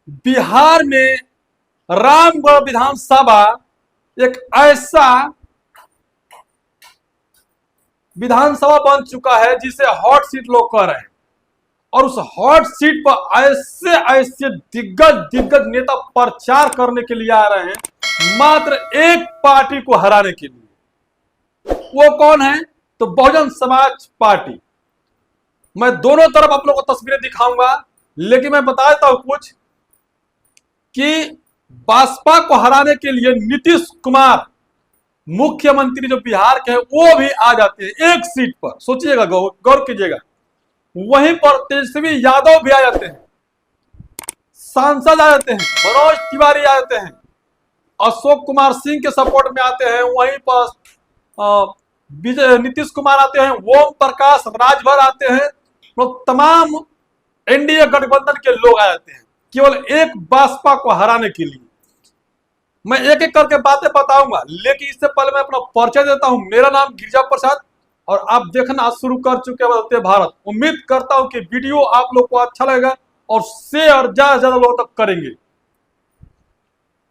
बिहार में रामगढ़ विधानसभा एक ऐसा विधानसभा बन चुका है जिसे हॉट सीट लोग कह रहे हैं। और उस हॉट सीट पर ऐसे ऐसे दिग्गज दिग्गज नेता प्रचार करने के लिए आ रहे हैं, मात्र एक पार्टी को हराने के लिए। वो कौन है? तो बहुजन समाज पार्टी। मैं दोनों तरफ आप लोगों को तस्वीरें दिखाऊंगा, लेकिन मैं बता देता हूं कुछ कि बसपा को हराने के लिए नीतीश कुमार मुख्यमंत्री जो बिहार के हैं वो भी आ जाते हैं एक सीट पर। सोचिएगा, गौर कीजिएगा। वहीं पर तेजस्वी यादव भी आ जाते हैं, सांसद आ जाते हैं, मनोज तिवारी आ जाते हैं, अशोक कुमार सिंह के सपोर्ट में आते हैं। वहीं पर नीतीश कुमार आते हैं, ओम प्रकाश राजभर आते हैं। तो तमाम एनडीए गठबंधन के लोग आ जाते हैं केवल एक बसपा को हराने के लिए। मैं एक एक करके बातें बताऊंगा, लेकिन इससे पहले मैं अपना परिचय देता हूं। मेरा नाम गिरिजा प्रसाद और आप देखना शुरू कर चुके हैं बदलते भारत। उम्मीद करता हूं कि वीडियो आप लोग को अच्छा लगेगा और शेयर ज्यादा से ज्यादा लोगों तक करेंगे।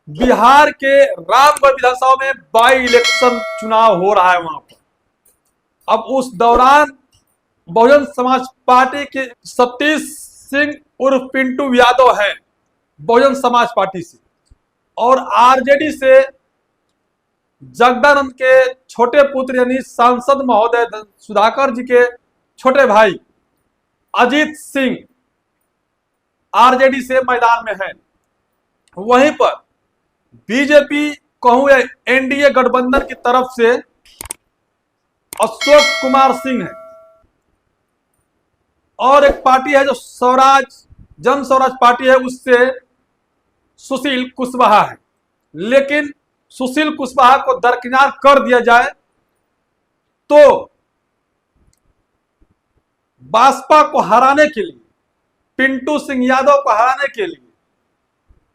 बिहार के रामगढ़ विधानसभा में बाई इलेक्शन चुनाव हो रहा है वहां पर। अब उस दौरान बहुजन समाज पार्टी के सतीश सिंह उर्फ पिंटू यादव है बहुजन समाज पार्टी से, और आरजेडी से जगदानंद के छोटे पुत्र यानी सांसद महोदय सुधाकर जी के छोटे भाई अजीत सिंह आरजेडी से मैदान में हैं। वहीं पर बीजेपी कहूं या एनडीए गठबंधन की तरफ से अशोक कुमार सिंह है, और एक पार्टी है जो स्वराज जन स्वराज पार्टी है, उससे सुशील कुशवाहा है। लेकिन सुशील कुशवाहा को दरकिनार कर दिया जाए तो बसपा को हराने के लिए, पिंटू सिंह यादव को हराने के लिए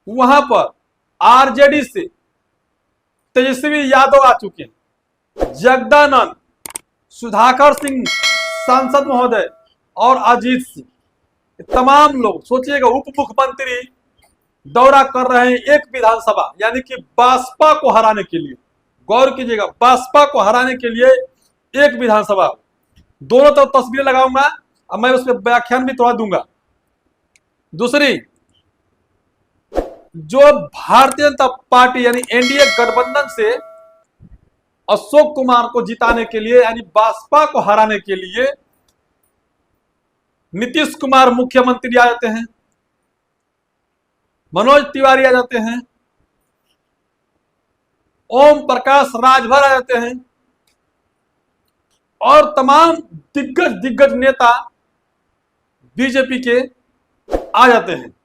वहां पर आरजेडी से तेजस्वी यादव आ चुके हैं, जगदानंद, सुधाकर सिंह सांसद महोदय और अजीत सिंह, तमाम लोग। सोचिएगा, उप मुख्यमंत्री दौरा कर रहे हैं एक विधानसभा, यानी कि बसपा को हराने के लिए। गौर कीजिएगा, बसपा को हराने के लिए एक विधानसभा। दोनों तरफ तस्वीरें लगाऊंगा, अब मैं उसमें व्याख्यान भी थोड़ा दूंगा। दूसरी, जो भारतीय जनता पार्टी यानी एनडीए गठबंधन से अशोक कुमार को जिताने के लिए यानी बसपा को हराने के लिए नीतीश कुमार मुख्यमंत्री आ जाते हैं, मनोज तिवारी आ जाते हैं, ओम प्रकाश राजभर आ जाते हैं, और तमाम दिग्गज दिग्गज नेता बीजेपी के आ जाते हैं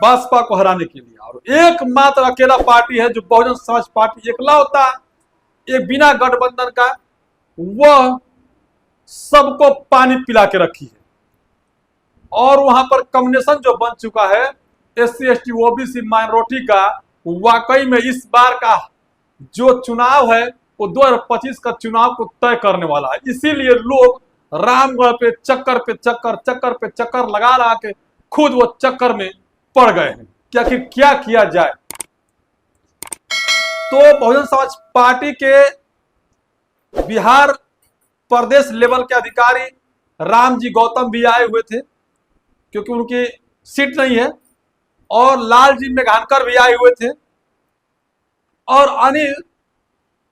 बसपा को हराने के लिए। और एकमात्र अकेला पार्टी है जो बहुजन समाज पार्टी इकलौता एक बिना गठबंधन का, वह सबको पानी पिला के रखी है। और वहां पर कॉम्बिनेशन जो बन चुका है एससी एसटी ओबीसी माइनॉरिटी का, वाकई में इस बार का जो चुनाव है वो 2025 का चुनाव को तय करने वाला है। इसीलिए लोग रामगढ़ पे चक्कर लगा लगा के खुद वो चक्कर में पड़ गए हैं कि आखिर क्या किया जाए। तो बहुजन समाज पार्टी के बिहार प्रदेश लेवल के अधिकारी रामजी गौतम भी आए हुए थे क्योंकि उनकी सीट नहीं है, और लालजी मेघानकर भी आए हुए थे, और अनिल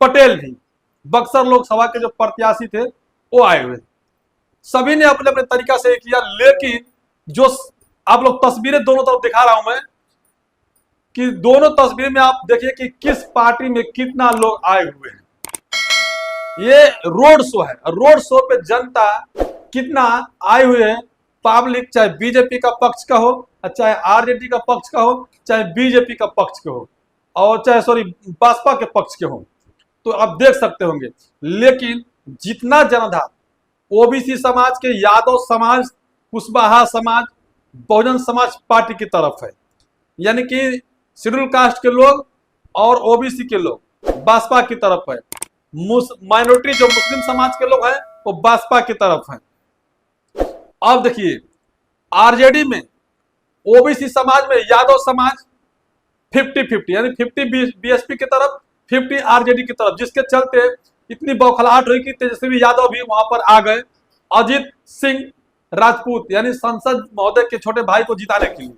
पटेल भी बक्सर लोकसभा के जो प्रत्याशी थे वो आए हुए। सभी ने अपने अपने तरीका से किया, लेकिन जो आप लोग तस्वीरें दोनों तरफ दिखा रहा हूं मैं कि दोनों तस्वीर में आप देखिए कि किस पार्टी में कितना लोग आए हुए हैं। ये रोड शो है, रोड शो पे जनता कितना आए हुए हैं। पब्लिक चाहे बीजेपी का पक्ष का हो, चाहे आरजेडी का पक्ष का हो, चाहे बीजेपी का पक्ष के हो, और चाहे बसपा के पक्ष के हो, तो आप देख सकते होंगे। लेकिन जितना जनाधार ओबीसी समाज के, यादव समाज, कुशवाहा समाज, बहुजन समाज पार्टी की तरफ है, यानी कि शेड्यूल कास्ट के लोग और ओबीसी के लोग बसपा की तरफ है। माइनॉरिटी जो मुस्लिम समाज के लोग हैं वो बसपा की तरफ हैं। अब देखिए, आरजेडी में, ओबीसी समाज में यादव समाज 50-50, यानी 50 बीएसपी की तरफ, 50 आरजेडी की तरफ, जिसके चलते इतनी बौखलाहट हुई कि तेजस्वी यादव भी वहां पर आ गए अजीत सिंह राजपूत यानी संसद महोदय के छोटे भाई को जिताने के लिए।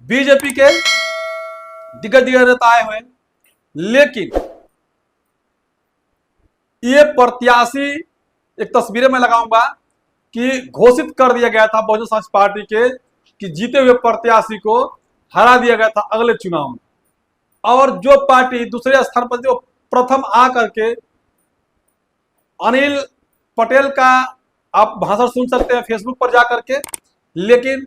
बीजेपी के दिग्गज नेता आए हुए, लेकिन ये प्रत्याशी, एक तस्वीरें मैं लगाऊंगा कि घोषित कर दिया गया था बहुजन समाज पार्टी के कि जीते हुए प्रत्याशी को हरा दिया गया था अगले चुनाव में, और जो पार्टी दूसरे स्थान पर थी वो प्रथम आ करके अनिल पटेल का आप भाषण सुन सकते हैं फेसबुक पर जाकर के। लेकिन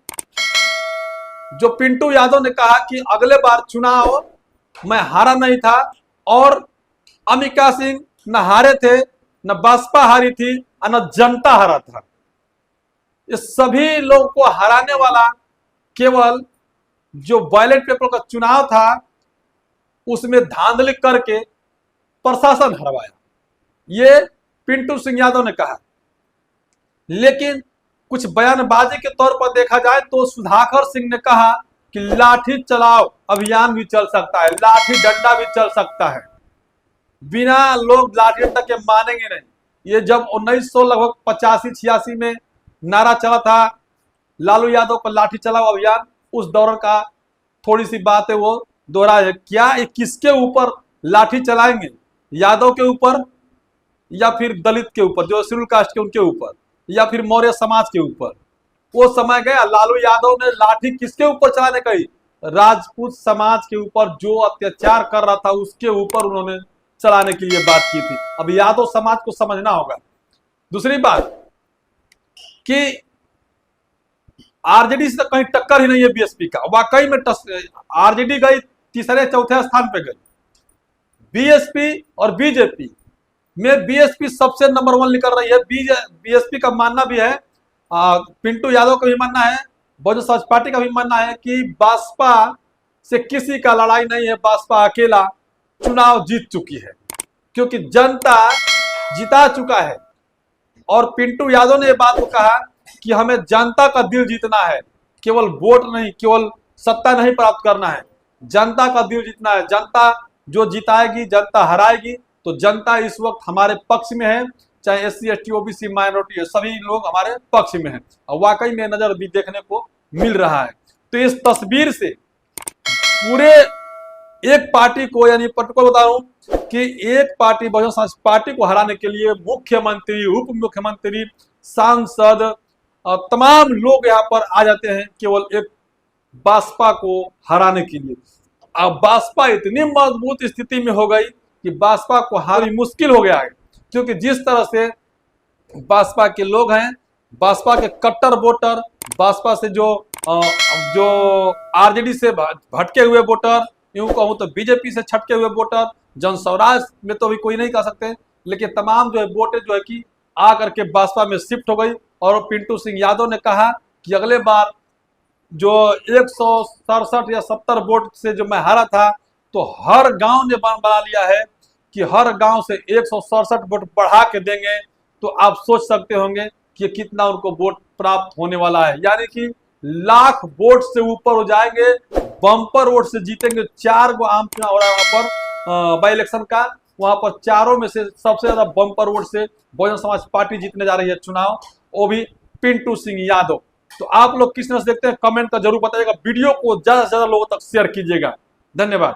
जो पिंटू यादव ने कहा कि अगले बार चुनाव मैं हारा नहीं था, और अमिका सिंह न हारे थे, न बसपा हारी थी और न जनता हारा था। इस सभी लोगों को हराने वाला केवल जो बैलेट पेपर का चुनाव था उसमें धांधली करके प्रशासन हरवाया, ये पिंटू सिंह यादव ने कहा। लेकिन कुछ बयानबाजी के तौर पर देखा जाए तो सुधाकर सिंह ने कहा कि लाठी चलाओ अभियान भी चल सकता है, लाठी डंडा भी चल सकता है, बिना लोग लाठी डंडा के मानेंगे नहीं। ये जब 1900 लगभग 85-86 में नारा चला था लालू यादव पर लाठी चलाओ अभियान, उस दौरान का थोड़ी सी बात है वो दोहराए। क्या किसके ऊपर लाठी चलाएंगे, यादव के ऊपर या फिर दलित के ऊपर जो शेड्यूल कास्ट के उनके ऊपर, या फिर मौर्य समाज के ऊपर? वो समय गया। लालू यादव ने लाठी किसके ऊपर चलाने कही? राजपूत समाज के ऊपर, जो अत्याचार कर रहा था उसके ऊपर उन्होंने चलाने के लिए बात की थी। अब यादव समाज को समझना होगा। दूसरी बात कि आरजेडी से तो कहीं टक्कर ही नहीं है बीएसपी का, वाकई में आरजेडी गई तीसरे चौथे स्थान पे गई। बीएसपी और बीजेपी में बीएसपी सबसे नंबर 1 निकल रही है। बीएसपी का मानना भी है, पिंटू यादव का भी मानना है, बहुजन समाज पार्टी का भी मानना है कि बसपा से किसी का लड़ाई नहीं है, बसपा अकेला चुनाव जीत चुकी है क्योंकि जनता जिता चुका है। और पिंटू यादव ने यह बात को कहा कि हमें जनता का दिल जीतना है, केवल वोट नहीं, केवल सत्ता नहीं प्राप्त करना है, जनता का दिल जीतना है। जनता जो जिताएगी, जनता हराएगी, तो जनता इस वक्त हमारे पक्ष में है, चाहे SC ST OBC माइनॉरिटी है, सभी लोग हमारे पक्ष में हैं और वाकई में नजर भी देखने को मिल रहा है। तो इस तस्वीर से पूरे एक पार्टी को, यानी पर्टिकुलर बता रहा हूं कि एक पार्टी बहुजन समाज पार्टी को हराने के लिए मुख्यमंत्री, उप मुख्यमंत्री, सांसद, तमाम लोग यहाँ पर आ जाते हैं केवल एक बसपा को हराने के लिए। अब बसपा इतनी मजबूत स्थिति में हो गई कि बसपा को हारना मुश्किल हो गया है, क्योंकि जिस तरह से बसपा के लोग हैं, बसपा के कट्टर वोटर, बसपा से जो आरजेडी से भटके हुए वोटर, यूं कहूं तो बीजेपी से छटके हुए वोटर, जन स्वराज में तो अभी कोई नहीं कह सकते, लेकिन तमाम जो है वोटें जो है कि आ करके बसपा में शिफ्ट हो गई। और पिंटू सिंह यादव ने कहा कि अगले बार जो 167 या 70 वोट से जो मैं हारा था, तो हर गांव ने बना लिया है कि हर गांव से 167 वोट बढ़ा के देंगे। तो आप सोच सकते होंगे कि कितना उनको वोट प्राप्त होने वाला है, यानी कि लाख वोट से ऊपर हो जाएंगे, बम्पर वोट से जीतेंगे। 4 गो आम चुनाव हो रहा है वहां पर बाई इलेक्शन का, वहां पर चारों में से सबसे ज्यादा बम्पर वोट से बहुजन समाज पार्टी जीतने जा रही है चुनाव, वो भी पिंटू सिंह यादव। तो आप लोग किस तरह से देखते हैं कमेंट का जरूर बताइएगा, वीडियो को ज्यादा से ज्यादा लोगों तक शेयर कीजिएगा। धन्यवाद।